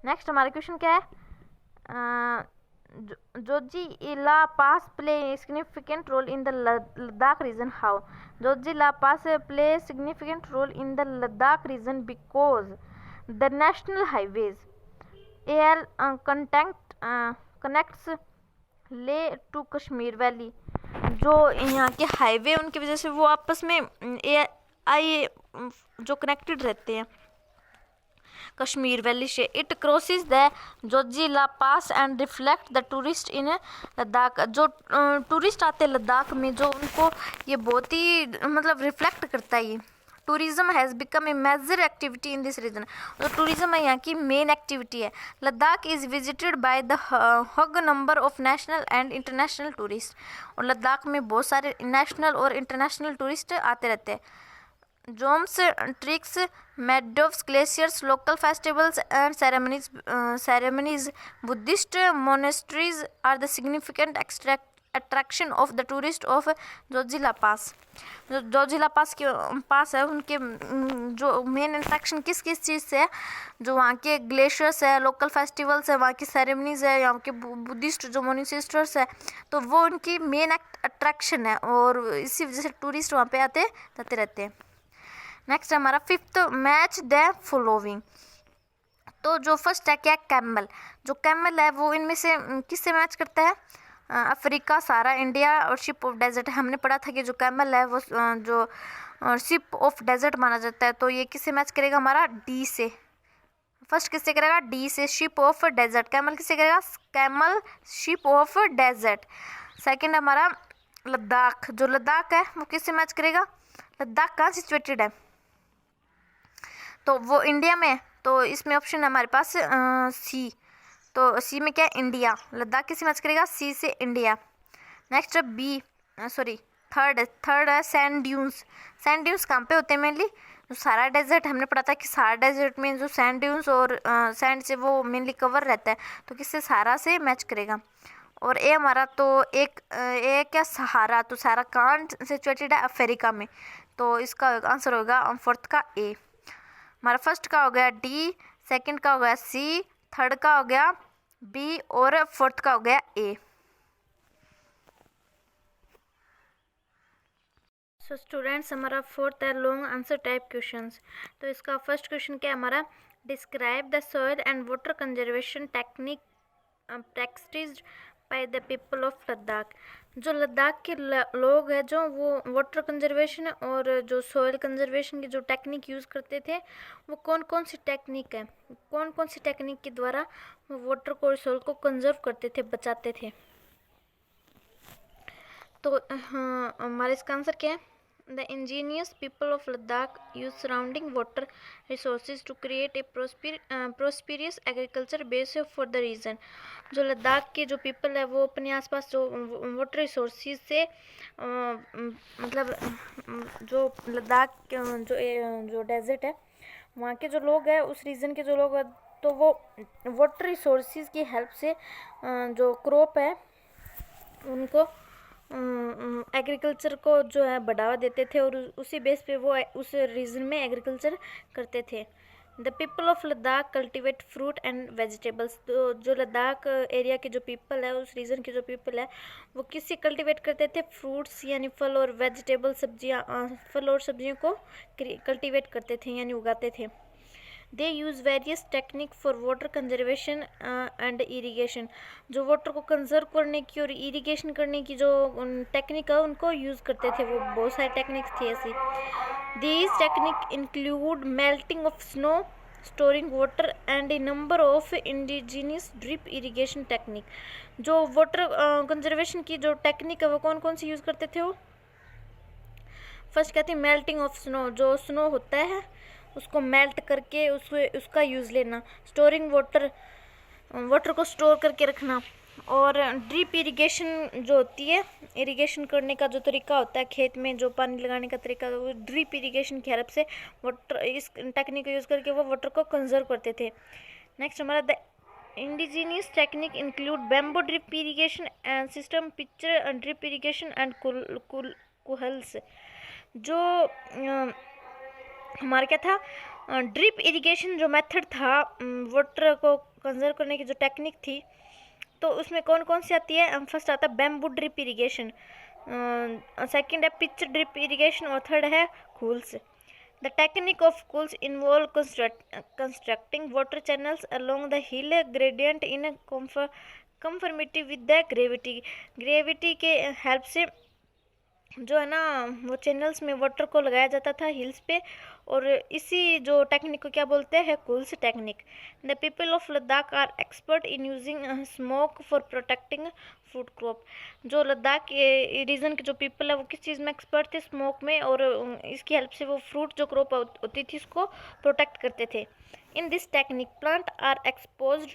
Speaker 1: नेक्स्ट हमारा क्वेश्चन क्या है, Zoji La pass play significant role in the Ladakh region. How. Zoji La pass play significant role in the Ladakh region because the national highways AL connects Leh to Kashmir valley. जो यहाँ के हाईवे उनकी वजह से वो आपस में आई जो कनेक्टेड रहते हैं कश्मीर वैली से। It crosses the Zoji La pass and reflect the tourist in Ladakh. जो टूरिस्ट आते हैं लद्दाख में, जो उनको ये बहुत ही मतलब रिफ्लेक्ट करता है। ये tourism has become a major activity in this region. तो टूरिज्म है यहाँ की मेन एक्टिविटी है। Ladakh is visited by the huge number of national and international tourist. और लद्दाख में बहुत सारे नेशनल और इंटरनेशनल टूरिस्ट आते रहते हैं। जोम्स, treks, meadows, glaciers, local festivals and ceremonies, Buddhist monasteries are the significant attraction of the tourist of Zojila pass. जो जोजिला पास के पास है उनके जो मेन अट्रैक्शन किस किस चीज़ से है, जो वहाँ के ग्लेशियर्स है, लोकल फेस्टिवल्स है, वहाँ की सेरेमनीज है, यहाँ के बुद्धिस्ट जो मोनेस्ट्रीज है, तो वो उनकी मेन अट्रैक्शन है और इसी वजह से टूरिस्ट वहाँ पे आते जाते रहते हैं। नेक्स्ट हमारा फिफ्थ, मैच द फॉलोइंग। तो जो फर्स्ट है क्या, कैमल। जो कैमल है वो इनमें से किससे मैच करता है, अफ्रीका, सारा, इंडिया और शिप ऑफ डेजर्ट। हमने पढ़ा था कि जो कैमल है वो जो शिप ऑफ डेजर्ट माना जाता है, तो ये किससे मैच करेगा, हमारा डी से। फर्स्ट किससे करेगा, डी से, शिप ऑफ डेजर्ट। कैमल किससे करेगा, camel ship of desert. Second हमारा लद्दाख। जो लद्दाख है वो किससे मैच करेगा, लद्दाख कहाँ सिचुएटेड है, तो वो इंडिया में। तो इसमें ऑप्शन है हमारे पास सी। तो सी में क्या है, इंडिया। लद्दाख किससे मैच करेगा, सी से, इंडिया। नेक्स्ट बी, थर्ड है सैंड ड्यून्स। सैंड ड्यून्स कहाँ पे होते हैं मेनली, जो सारा डेजर्ट हमने पढ़ा था कि सारा डेजर्ट में जो सैंड ड्यून्स और सैंड से वो मेनली कवर रहता है, तो किससे, सारा से मैच करेगा। और ए हमारा तो एक क्या, सहारा। तो सहारा कहाँ सिचुएटेड है, अफ्रीका में। तो इसका आंसर होगा फोर्थ का ए। हमारा फर्स्ट का हो गया डी, सेकंड का हो गया सी, थर्ड का हो गया बी और फोर्थ का हो गया ए। सो स्टूडेंट्स हमारा फोर्थ है लॉन्ग आंसर टाइप क्वेश्चंस। तो इसका फर्स्ट क्वेश्चन क्या है हमारा, describe the soil and water conservation technique practised by the people of Ladakh. जो लद्दाख के लोग हैं जो वो वाटर कंजर्वेशन और जो सॉइल कंजर्वेशन की जो टेक्निक यूज़ करते थे, वो कौन कौन सी टेक्निक है, कौन कौन सी टेक्निक के द्वारा वो वाटर को और सॉइल को कंजर्व करते थे, बचाते थे। तो हाँ, हमारा इसका आंसर क्या है, the ingenious people of Ladakh use surrounding water resources to create a prosperous agriculture base for the region. जो लद्दाख के जो पीपल है वो अपने आसपास जो वाटर रिसोर्सेज से मतलब जो लद्दाख जो डेजर्ट है वहाँ के जो लोग हैं, उस रीजन के जो लोग हैं, तो वो वाटर रिसोर्सेज की हेल्प से जो क्रॉप है उनको एग्रीकल्चर को जो है बढ़ावा देते थे और उसी बेस पे वो उस रीजन में एग्रीकल्चर करते थे। The people of Ladakh cultivate fruit and vegetables. तो जो लद्दाख एरिया के जो पीपल है, उस रीजन के जो पीपल है, वो किससे कल्टिवेट करते थे, फ्रूट्स यानी फल और वेजिटेबल, सब्जियाँ, फल और सब्जियों को कल्टिवेट करते थे यानी उगाते थे। They use various technique for water conservation and irrigation. जो वाटर को कंजर्व करने की और इरीगेशन करने की जो टेक्निक है उनको यूज़ करते थे, वो बहुत सारी टेक्निक्स थी ऐसी। These technique include melting of snow, storing water and A number of indigenous drip irrigation technique. जो वाटर कंजर्वेशन की जो टेक्निक है वो कौन कौन सी यूज़ करते थे वो, फर्स्ट कहते हैं मेल्टिंग ऑफ स्नो। जो स्नो होता है उसको मेल्ट करके उसका यूज़ लेना। स्टोरिंग वाटर को स्टोर करके रखना। और ड्रिप इरिगेशन जो होती है, इरिगेशन करने का जो तरीका होता है, खेत में जो पानी लगाने का तरीका, वो ड्रिप इरिगेशन की हेल्प से वाटर, इस टेक्निक को यूज़ करके वो वाटर को कंजर्व करते थे। नेक्स्ट हमारा the indigenous technique include bamboo drip irrigation and system, pitcher drip irrigation and kuhls. जो हमारा क्या था, ड्रिप इरिगेशन जो मेथड था वाटर को कंजर्व करने की जो टेक्निक थी, तो उसमें कौन कौन सी आती है, फर्स्ट आता है बैम्बू ड्रिप इरिगेशन, सेकंड है पिच ड्रिप इरिगेशन और थर्ड है cools. The technique of cools involve constructing water channels along the hill gradient in conformity with the gravity. Gravity के हेल्प से जो है ना वो चैनल्स में वाटर को लगाया जाता था हिल्स पे, और इसी जो टेक्निक को क्या बोलते हैं, kuhls technique. The people of Ladakh are expert in using smoke for protecting food crop. जो लद्दाख के रीजन के जो पीपल है वो किस चीज़ में एक्सपर्ट थे, स्मोक में, और इसकी हेल्प से वो फ्रूट जो क्रॉप होती थी उसको प्रोटेक्ट करते थे। In this technique plant are exposed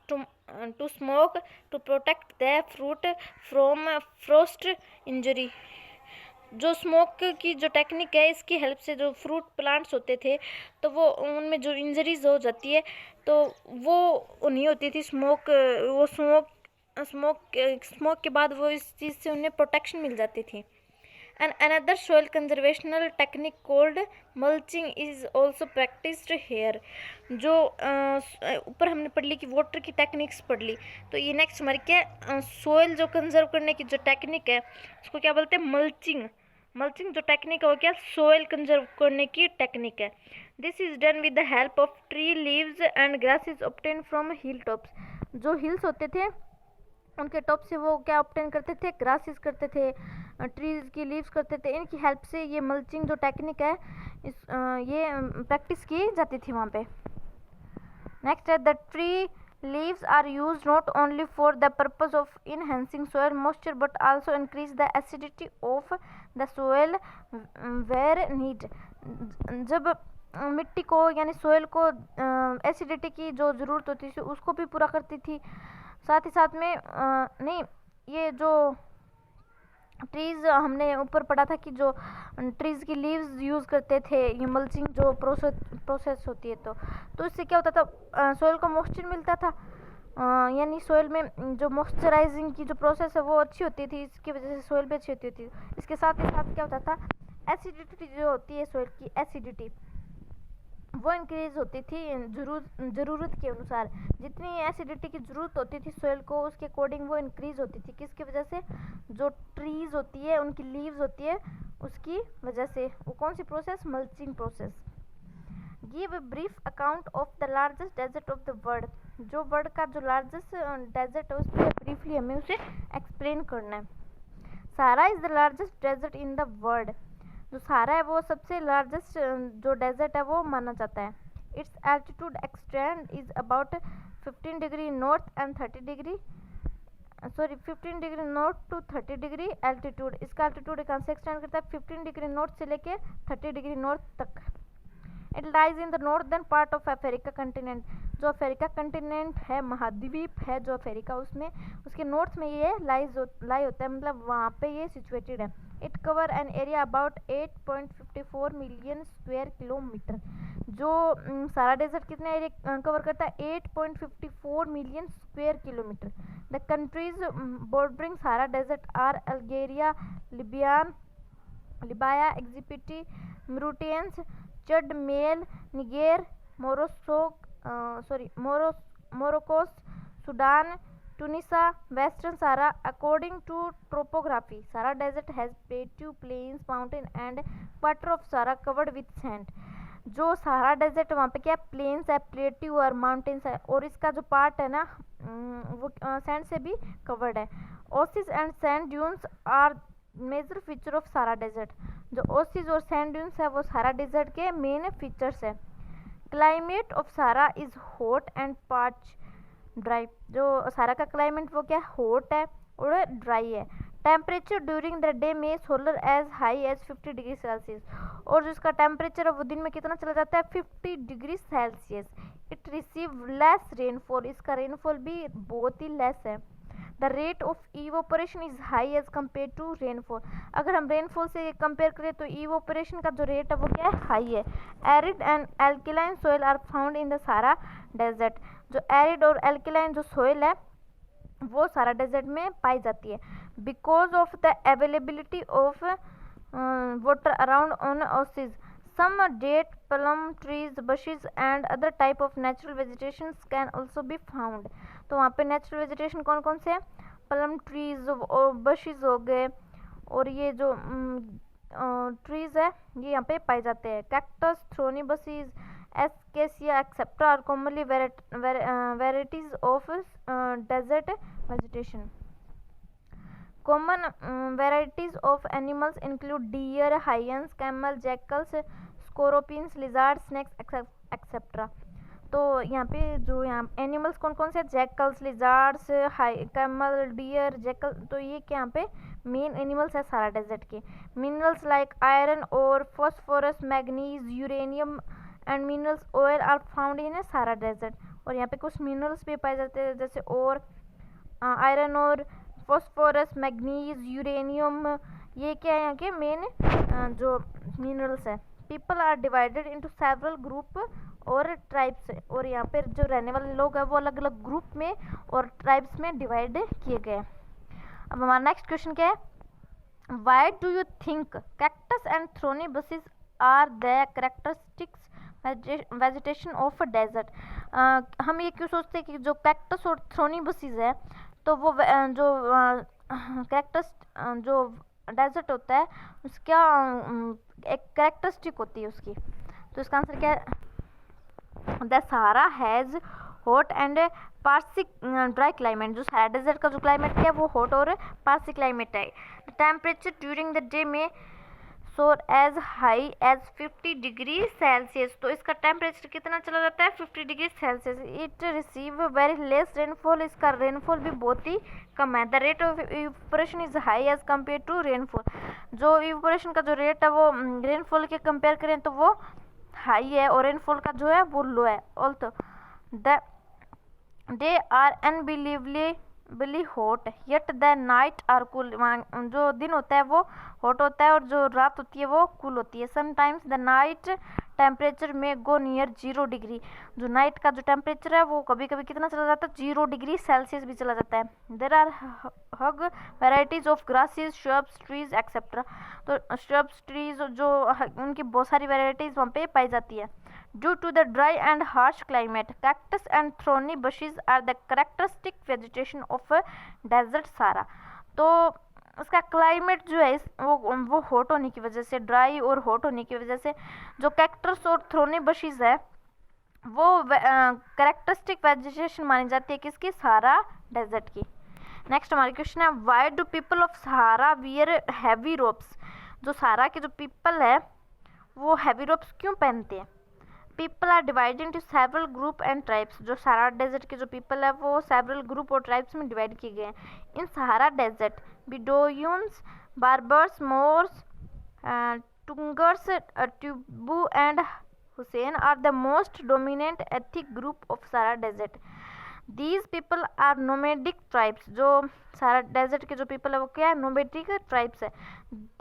Speaker 1: to smoke to protect the fruit from frost injury. जो स्मोक की जो टेक्निक है इसकी हेल्प से जो फ्रूट प्लांट्स होते थे तो वो उनमें जो इंजरीज हो जाती है तो वो नहीं होती थी। स्मोक के बाद वो इस चीज़ से उन्हें प्रोटेक्शन मिल जाती थी। And another soil conservational technique called mulching is also practised here. जो ऊपर हमने पढ़ ली कि वाटर की टेक्निक्स पढ़ ली, तो ये नेक्स्ट हमारी क्या सॉइल जो कंजर्व करने की जो टेक्निक है उसको क्या बोलते हैं, मल्चिंग। मल्चिंग जो टेक्निक है वो क्या, सॉइल कंजर्व करने की टेक्निक है। This is done with the help of tree leaves and grasses obtain from hill tops. जो हिल्स होते थे उनके टॉप से वो क्या ऑब्टेन करते थे, ग्रासेस करते थे, ट्रीज की लीव्स करते थे। इनकी हेल्प से ये मल्चिंग जो टेक्निक है ये प्रैक्टिस की जाती थी वहाँ पे। नेक्स्ट है the tree leaves are used not only for the purpose of enhancing soil moisture but also increase the acidity of the soil where need। जब मिट्टी को यानी सोयल को एसिडिटी की जो ज़रूरत होती थी उसको भी पूरा करती थी। साथ ही साथ में नहीं, ये जो ट्रीज़ हमने ऊपर पढ़ा था कि जो ट्रीज़ की लीव्स यूज़ करते थे, ये मल्चिंग जो प्रोसेस होती है तो इससे क्या होता था, सोइल को मॉइस्चर मिलता था, यानी सोइल में जो मॉइस्चराइजिंग की जो प्रोसेस है वो अच्छी होती थी, इसकी वजह से सोइल भी अच्छी होती थी। इसके साथ ही साथ क्या होता था, एसिडिटी जो होती है सोइल की एसिडिटी वो इंक्रीज होती थी ज़रूरत के अनुसार। जितनी एसिडिटी की ज़रूरत होती थी सोइल को उसके अकॉर्डिंग वो इंक्रीज होती थी। किसकी वजह से, जो ट्रीज़ होती है उनकी लीव्स होती है उसकी वजह से। वो कौन सी process, mulching process. Give a brief account of the largest desert of the world. जो वर्ल्ड का जो लार्जेस्ट डेजर्ट है उस पर ब्रीफली हमें उसे एक्सप्लेन करना है। Sahara is the largest desert in the world. जो सहारा है वो सबसे लार्जेस्ट जो डेजर्ट है वो माना जाता है। Its altitude extend is about 15 degree north and 30 degree 15 degree north to 30 degree altitude. इसका एल्टीट्यूड कहाँ से एक्सटेंड करता है, 15 डिग्री नॉर्थ से लेके 30 डिग्री नॉर्थ तक। It lies in the northern part of Africa continent. जो अफ्रीका कंटिनेंट है, महाद्वीप है जो अफ्रीका, उसमें उसके नॉर्थ में ये लाई होता है, मतलब वहाँ पे ये सिचुएटेड है। It cover an area about 8.54 million square kilometre. जो सारा डेजर्ट कितने एरिया कवर करता है, 8.54 million square kilometre. The countries bordering Sahara desert are Algeria, Libya, Egypt, Mauritius, Chad, Mali, Niger, Morocco, Sudan, Tunisia, Western Sahara. According to topography, Sahara Desert has plateau, plains, mountain and quarter of Sahara covered with sand. जो Sahara desert वहाँ पे क्या planes है, plateau और mountains है, और इसका जो पार्ट है ना वो सैंड से भी कवर्ड है। Oasis and sand dunes are major feature of Sahara desert. जो ओसिस और सैंड ड्यून्स है वो सहारा डेजर्ट के मेन फीचर्स है। Climate of Sahara is hot and parch dry. जो सहारा का क्लाइमेट वो क्या हॉट है और ड्राई है। टेम्परेचर ड्यूरिंग द डे में solar as high as 50 degree Celsius. और जिसका टेम्परेचर है वो दिन में कितना चला जाता है, 50 degree Celsius. It receive less rainfall. इसका रेनफॉल भी बहुत ही लेस है। The rate of evaporation is high as compare to rainfall. अगर हम रेनफॉल से कंपेयर करें तो इवोपरेशन का जो रेट है वो क्या है, हाई है। Arid and alkaline soil are found in the Sahara desert. जो एरिड और एल्किलाइन जो सोयल है वो सहारा डेजर्ट में पाई जाती है। Because of the availability of water around on oasis, some date, palm trees, bushes and other type of natural vegetations can also be found। तो वहाँ पे नेचुरल वेजिटेशन कौन कौन से हैं, पलम ट्रीज और बशेज हो गए, और ये जो ट्रीज है ये यहाँ पे पाए जाते हैं। Cactus, thorny bushes, acacia etcetera are commonly varieties of desert vegetation. Common varieties of animals include deer, hyens, camel, jackals, scorpions, lizards, snakes, etc. तो यहाँ पे जो यहाँ एनिमल्स कौन कौन से, jackals, lizards, camel, deer, jackal, तो ये क्या यहाँ पे मेन एनिमल्स है सारा डेजर्ट के. मिनरल्स लाइक आयरन और phosphorus, manganese, uranium and minerals oil are found in सारा डेजर्ट. और यहाँ पे कुछ मिनरल्स भी पाए जाते हैं जैसे और आयरन और फॉस्फोरस, मैग्नीज, यूरेनियम, ये क्या है यहाँ के मेन जो मिनरल्स है. People are divided into several group और ट्राइब्स, और यहाँ पर जो रहने वाले लोग हैं वो अलग अलग ग्रुप में और ट्राइब्स में डिवाइड किए गए. अब हमारा नेक्स्ट क्वेश्चन क्या है, why do you think cactus and thorny bushes are the characteristics vegetation of desert. हम ये क्यों सोचते हैं कि जो कैक्टस और थ्रोनी बसेस है तो वो जो कैक्टस जो डेजर्ट होता है उसका एक कैरेक्टरिस्टिक होती है उसकी. तो इसका आंसर क्या है, the Sahara has hot and parched dry climate. जो सहारा डेजर्ट का जो क्लाइमेट है वो हॉट और पार्सिक क्लाइमेट है. टेम्परेचर ड्यूरिंग द डे में सोर as high as 50 degree Celsius. तो इसका टेम्परेचर कितना चला जाता है, 50 degree Celsius. It receive very less rainfall. इसका रेनफॉल भी बहुत ही कम है. The rate of evaporation is high as compare to rainfall. जो इवेपोरेशन का जो रेट है वो रेनफॉल के कंपेयर करें तो वो हाई है और रेनफॉल का जो है वो लो है. Also the day are unbelievably hot yet the night are cool. जो दिन होता है वो हॉट होता है और जो रात होती है वो कूल होती है. समटाइम्स द नाइट टेम्परेचर में गो नियर 0 डिग्री. जो नाइट का जो टेम्परेचर है वो कभी कभी कितना चला जाता है, 0 डिग्री सेल्सियस भी चला जाता है. There are huge varieties of grasses, shrubs, trees etcetera. तो श्रब्स, ट्रीज जो उनकी बहुत सारी वेराइटीज वहाँ पे पाई जाती है. Due to the dry and harsh climate, cactus and thorny bushes are the characteristic vegetation of a desert Sahara. तो उसका क्लाइमेट जो है वो हॉट होने की वजह से, ड्राई और हॉट होने की वजह से जो कैक्टस और थ्रोनी बशीज है वो कैरेक्टरिस्टिक वेजिटेशन मानी जाती है किसकी, सहारा डेजर्ट की. नेक्स्ट हमारी क्वेश्चन है, why do people of Sahara wear heavy ropes. जो सहारा के जो पीपल है वो हैवी रोब्स क्यों पहनते हैं. People are divided into several group and tribes. जो सहारा डेजर्ट के जो पीपल है वो सेवरल ग्रुप और ट्राइब्स में डिवाइड किए गए हैं. In Sahara desert Bedouins, Berbers, Moors, Tuaregs, Tubu and Hussain are the most dominant ethnic group of Sahara desert. These people are nomadic tribes. जो सहारा डेजर्ट के जो पीपल है वो क्या है, नोमेडिक ट्राइब्स है.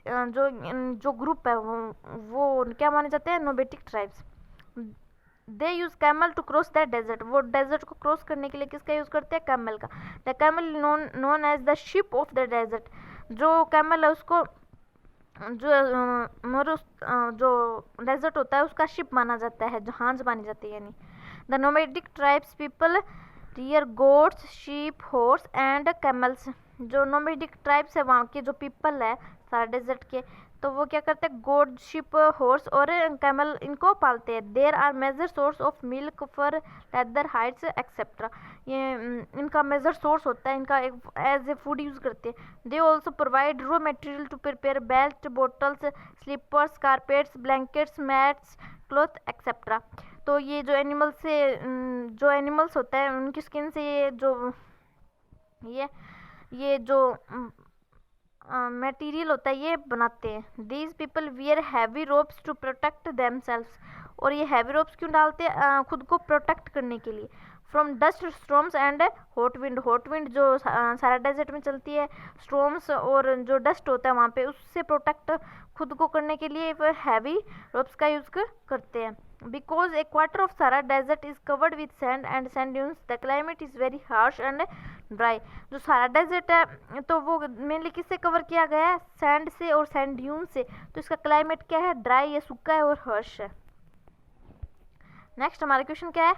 Speaker 1: जो ग्रुप है वो क्या माने जाते हैं, nomadic tribes. They use camel to cross the desert. वो डेजर्ट को क्रॉस करने के लिए किसका यूज करते हैं, कैमल का. The camel known as the ship of the desert. जो कैमल है उसको जो डेजर्ट होता है उसका शिप माना जाता है, जहाज मानी जाती है. यानी the nomadic tribes people rear goats, sheep, horse and camels. जो नोमेडिक ट्राइब्स है वहाँ के जो पीपल है सारा डेजर्ट के, तो वो क्या करते हैं, गोट, शिप, हॉर्स और कैमल इनको पालते हैं. There are major source of milk, fur, leather, hides etcetera. ये इनका मेजर सोर्स होता है, इनका एक एज ए फूड यूज़ करते हैं. They also provide raw material to prepare belt, bottles, slippers, carpets, blankets, mats, cloth etcetera. तो ये जो एनिमल्स होता है उनकी स्किन से ये जो मटेरियल होता है ये बनाते हैं. These people wear heavy robes to protect themselves. और ये हैवी रोप्स क्यों डालते हैं, खुद को प्रोटेक्ट करने के लिए. From dust, storms and hot wind. Hot wind जो सारा डेजर्ट में चलती है, स्टॉर्म्स और जो डस्ट होता है वहाँ पे, उससे प्रोटेक्ट खुद को करने के लिए वो हैवी रोप्स का यूज़ करते हैं. बिकॉज ए क्वार्टर ऑफ सारा desert is covered with sand and sand dunes, the climate is very harsh and dry. जो सारा डेजर्ट है तो वो मेनली किससे कवर किया गया है, सैंड से और सैंड ड्यून से. तो इसका क्लाइमेट क्या है, ड्राई है, सूखा है और हर्ष है. नेक्स्ट हमारा क्वेश्चन क्या है,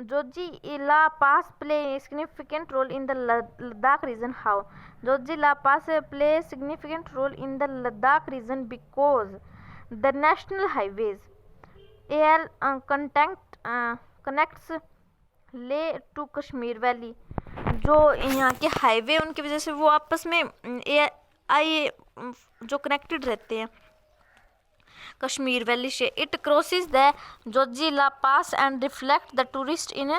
Speaker 1: Zoji La pass play significant role in the Ladakh region. How. Zoji La pass play significant role in the Ladakh region because the national highways AL connects Leh to Kashmir Valley. जो यहाँ के हाईवे उनकी वजह से वो आपस में जो कनेक्टेड रहते हैं कश्मीर वैली से। It crosses the Zoji La pass and reflect the tourist in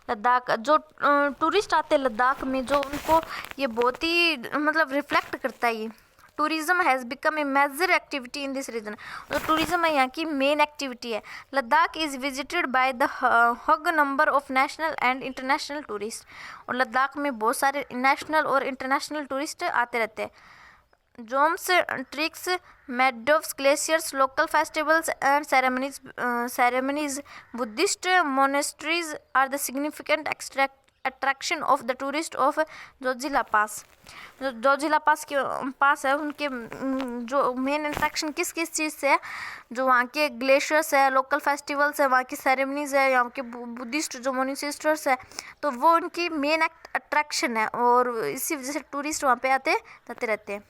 Speaker 1: Ladakh. जो टूरिस्ट आते हैं लद्दाख में, जो उनको ये बहुत ही मतलब रिफ्लेक्ट करता है। ये tourism has become a major activity in this region. तो टूरिज्म है यहाँ की मेन एक्टिविटी है। Ladakh is visited by the huge number of national and international tourist. और लद्दाख में बहुत सारे नेशनल और इंटरनेशनल टूरिस्ट आते रहते हैं। जोम्स treks meadows glaciers local festivals and ceremonies Buddhist monasteries are the significant attraction of the tourist of Zojila pass. जो जोजिला पास के पास है उनके जो मेन अट्रैक्शन किस किस चीज़ से है, जो वहाँ के ग्लेशियर्स है, लोकल फेस्टिवल्स है, वहाँ की सेरेमनीज है, यहाँ के बुद्धिस्ट जो मोनेस्ट्रीज है, तो वो उनकी मेन अट्रैक्शन है और इसी वजह से टूरिस्ट वहाँ पे आते जाते रहते हैं।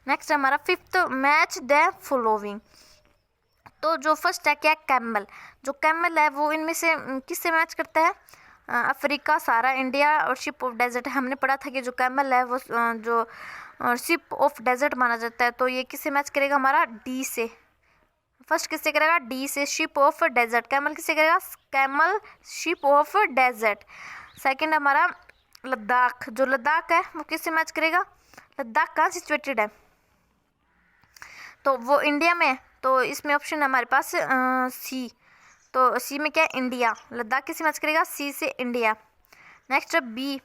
Speaker 1: नेक्स्ट हमारा फिफ्थ, मैच द फॉलोइंग। तो जो फर्स्ट है क्या, कैमल। जो कैमल है वो इनमें से किससे मैच करता है, अफ्रीका, सारा, इंडिया और शिप ऑफ डेजर्ट। हमने पढ़ा था कि जो कैमल है वो जो शिप ऑफ डेजर्ट माना जाता है, तो ये किससे मैच करेगा, हमारा डी से। फर्स्ट किससे करेगा, डी से, शिप ऑफ डेजर्ट। कैमल किससे करेगा, camel ship of desert. Second हमारा लद्दाख। जो लद्दाख है वो किससे मैच करेगा, लद्दाख कहाँ सिचुएटेड है, तो वो इंडिया में है, तो इसमें ऑप्शन है हमारे पास सी। तो सी में क्या है, इंडिया। लद्दाख किससे मैच करेगा, सी से, इंडिया। नेक्स्ट बी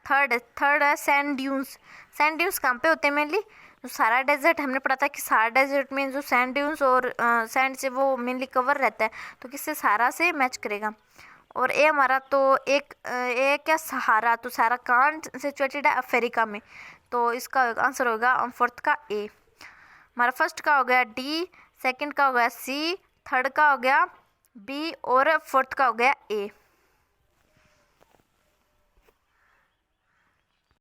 Speaker 1: थर्ड है सैंड ड्यून्स। सैंड ड्यून्स कहाँ पे होते हैं मेनली, जो सारा डेजर्ट हमने पढ़ा था कि सारा डेजर्ट में जो सैंड ड्यून्स और सैंड से वो मेनली कवर रहता है, तो किससे, सारा से मैच करेगा। और ए हमारा तो एक क्या, सहारा। तो सहारा कहाँ सिचुएटेड है, अफ्रीका में, तो इसका आंसर होगा फोर्थ का ए। हमारा फर्स्ट का हो गया डी, सेकंड का हो गया सी, थर्ड का हो गया बी और फोर्थ का हो गया ए।